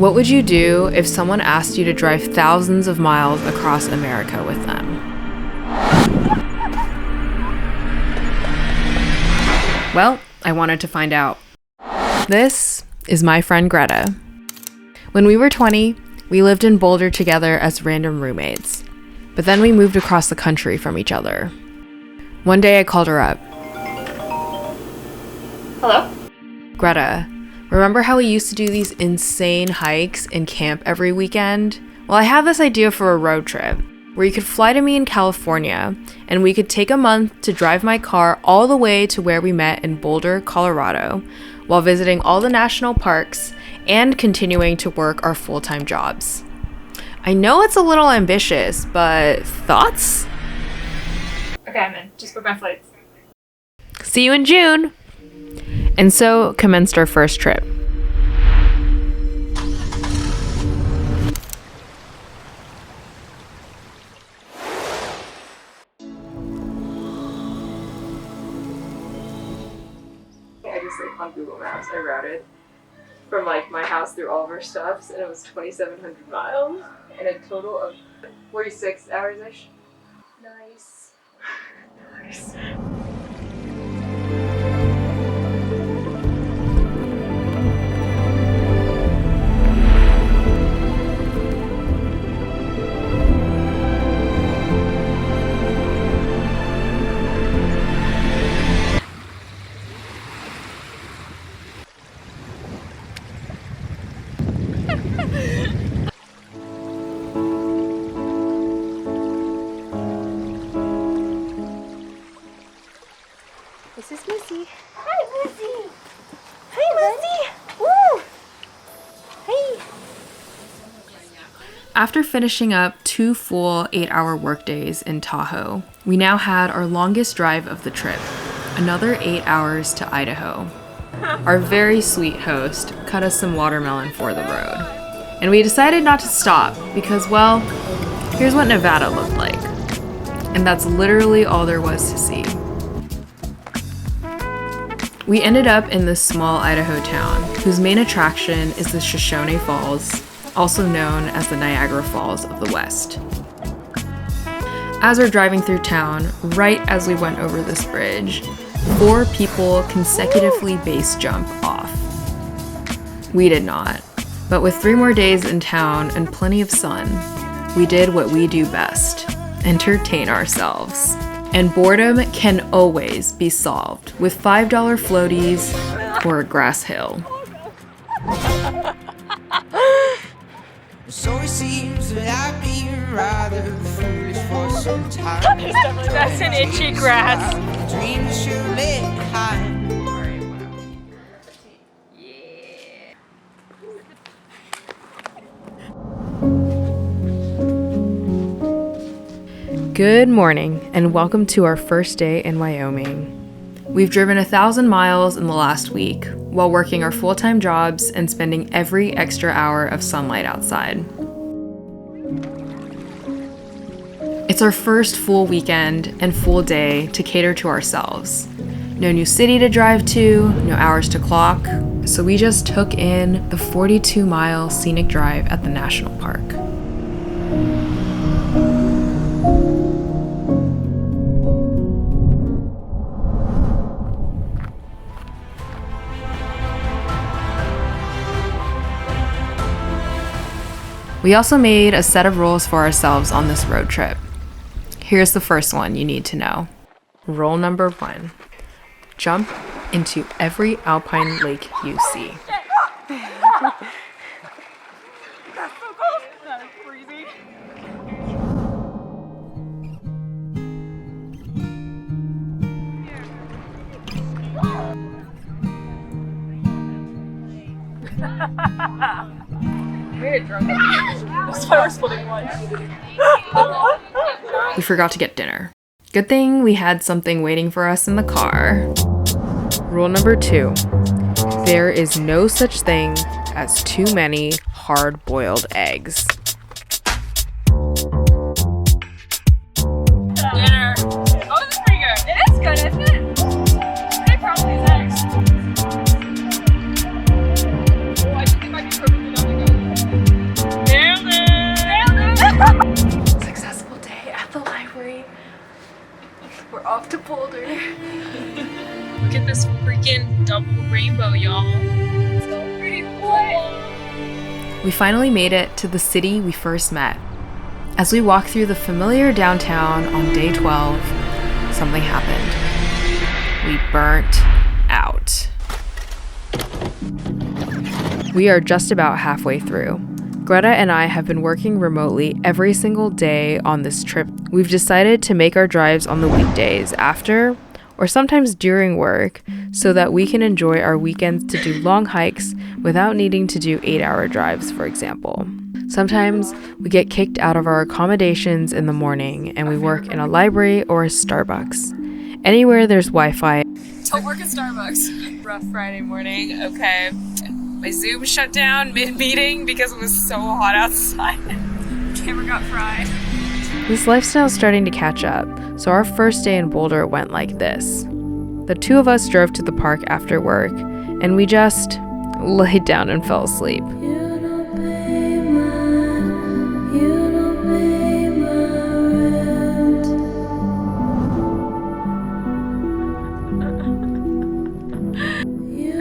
What would you do if someone asked you to drive thousands of miles across America with them? Well, I wanted to find out. This is my friend Greta. When we were 20, we lived in Boulder together as random roommates. But then we moved across the country from each other. One day I called her up. Hello? Greta, remember how we used to do these insane hikes and camp every weekend? Well, I have this idea for a road trip where you could fly to me in California and we could take a month to drive my car all the way to where we met in Boulder, Colorado, while visiting all the national parks and continuing to work our full-time jobs. I know it's a little ambitious, but thoughts? Okay, I'm in. Just book my flights. See you in June! And so commenced our first trip. I just on Google Maps, I routed from my house through all of our stops, and it was 2,700 miles and a total of 46 hours-ish. Nice. Nice. This is Missy. Hi, Lizzie. Hi, Lizzie. Woo. Hey. After finishing up 2 full 8-hour workdays in Tahoe, we now had our longest drive of the trip, another 8 hours to Idaho. Our very sweet host cut us some watermelon for the road. And we decided not to stop because, well, here's what Nevada looked like. And that's literally all there was to see. We ended up in this small Idaho town, whose main attraction is the Shoshone Falls, also known as the Niagara Falls of the West. As we're driving through town, right as we went over this bridge, 4 people consecutively base jump off. We did not, but with 3 more days in town and plenty of sun, we did what we do best, entertain ourselves. And boredom can always be solved with $5 floaties or a grass hill. So it seems that I've been rather foolish for some time. That's an itchy grass. Dreams you left behind. Good morning, and welcome to our first day in Wyoming. We've driven 1,000 miles in the last week, while working our full-time jobs and spending every extra hour of sunlight outside. It's our first full weekend and full day to cater to ourselves. No new city to drive to, no hours to clock, so we just took in the 42-mile scenic drive at the national park. We also made a set of rules for ourselves on this road trip. Here's the first one you need to know. Rule number 1. Jump into every alpine lake you see. That's so cool. That is freezing. That's why we're splitting lunch. We forgot to get dinner. Good thing we had something waiting for us in the car. Rule number 2. There is no such thing as too many hard-boiled eggs. Dinner. Oh, this is pretty good. It is good, isn't it? Pretty proud of these eggs. Oh, I think it might be perfectly done to go. off to Boulder. Look at this freaking double rainbow, y'all. So pretty. What? We finally made it to the city we first met. As we walked through the familiar downtown on day 12, something happened. We burnt out. We are just about halfway through. Greta and I have been working remotely every single day on this trip. We've decided to make our drives on the weekdays after or sometimes during work so that we can enjoy our weekends to do long hikes without needing to do 8-hour drives, for example. Sometimes we get kicked out of our accommodations in the morning and we work in a library or a Starbucks. Anywhere there's Wi-Fi. Don't work at Starbucks. Rough Friday morning, okay. My Zoom shut down mid-meeting because it was so hot outside. Camera got fried. This lifestyle's starting to catch up, so our first day in Boulder went like this. The two of us drove to the park after work, and we just laid down and fell asleep.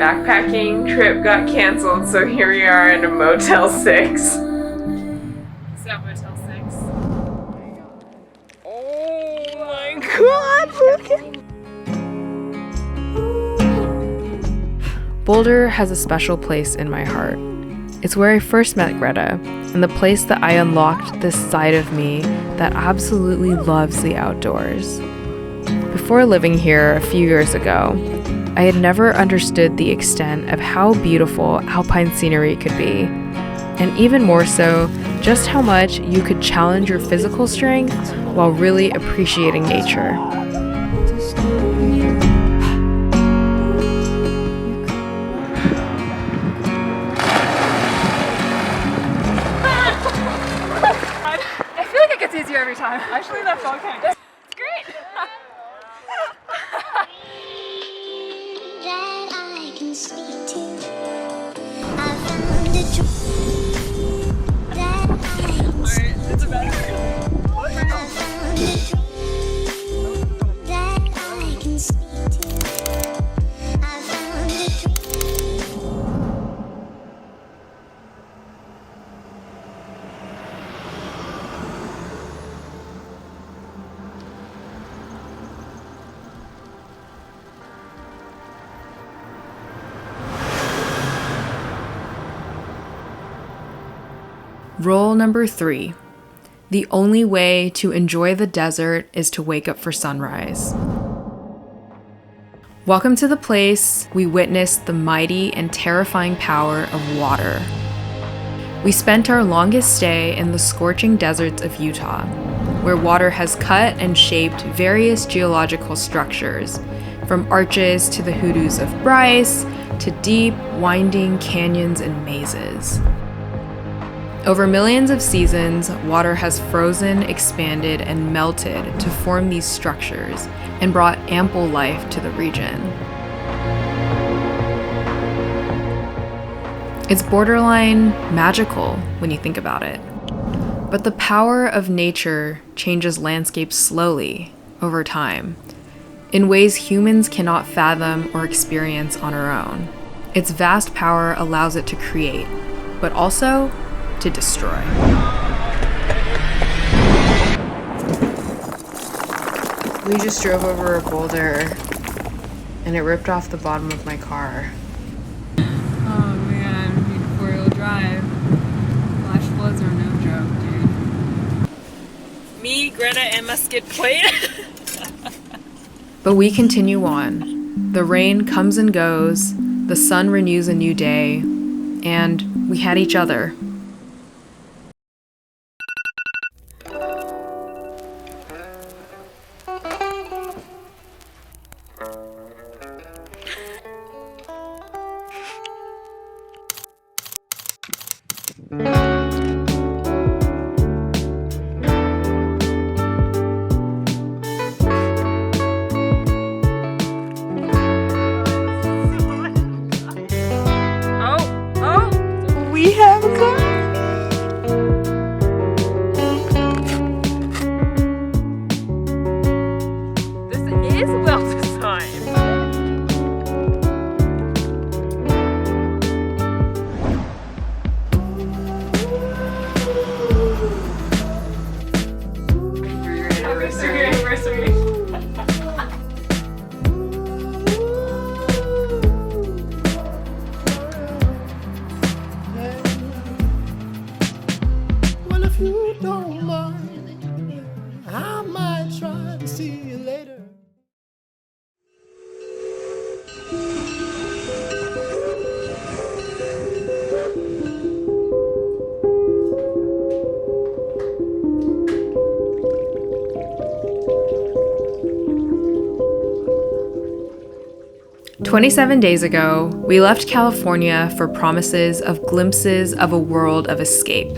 Backpacking trip got canceled, so here we are in a Motel 6. Is that Motel 6? Oh my god, look at Boulder has a special place in my heart. It's where I first met Greta, and the place that I unlocked this side of me that absolutely loves the outdoors. Before living here a few years ago, I had never understood the extent of how beautiful alpine scenery could be, and even more so, just how much you could challenge your physical strength while really appreciating nature. I feel like it gets easier every time. Actually, that's okay. It's great. That I can speak to. I found a dream that I can speak to. It's about I found a dream that I can speak to. I found a dream. Rule number 3. The only way to enjoy the desert is to wake up for sunrise. Welcome to the place we witnessed the mighty and terrifying power of water. We spent our longest stay in the scorching deserts of Utah, where water has cut and shaped various geological structures, from arches to the hoodoos of Bryce, to deep, winding canyons and mazes. Over millions of seasons, water has frozen, expanded, and melted to form these structures and brought ample life to the region. It's borderline magical when you think about it. But the power of nature changes landscapes slowly over time, in ways humans cannot fathom or experience on our own. Its vast power allows it to create, but also to destroy. We just drove over a boulder and it ripped off the bottom of my car. Oh man, we need 4-wheel drive. Flash floods are no joke, dude. Me, Greta, and my skid plate. But we continue on. The rain comes and goes, the sun renews a new day, and we had each other. We have a car. This is 27 days ago, we left California for promises of glimpses of a world of escape,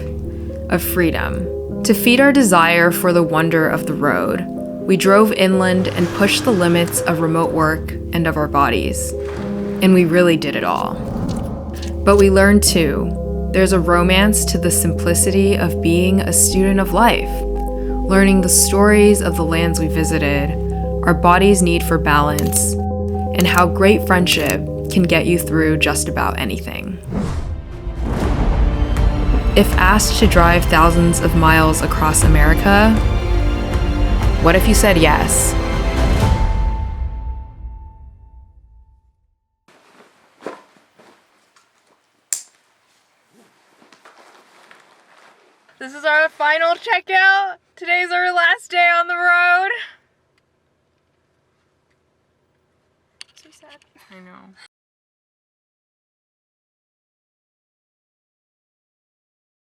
of freedom. To feed our desire for the wonder of the road, we drove inland and pushed the limits of remote work and of our bodies. And we really did it all. But we learned too, there's a romance to the simplicity of being a student of life, learning the stories of the lands we visited, our body's need for balance, and how great friendship can get you through just about anything. If asked to drive thousands of miles across America, what if you said yes? This is our final checkout. Today's our last day on the road. So sad. I know.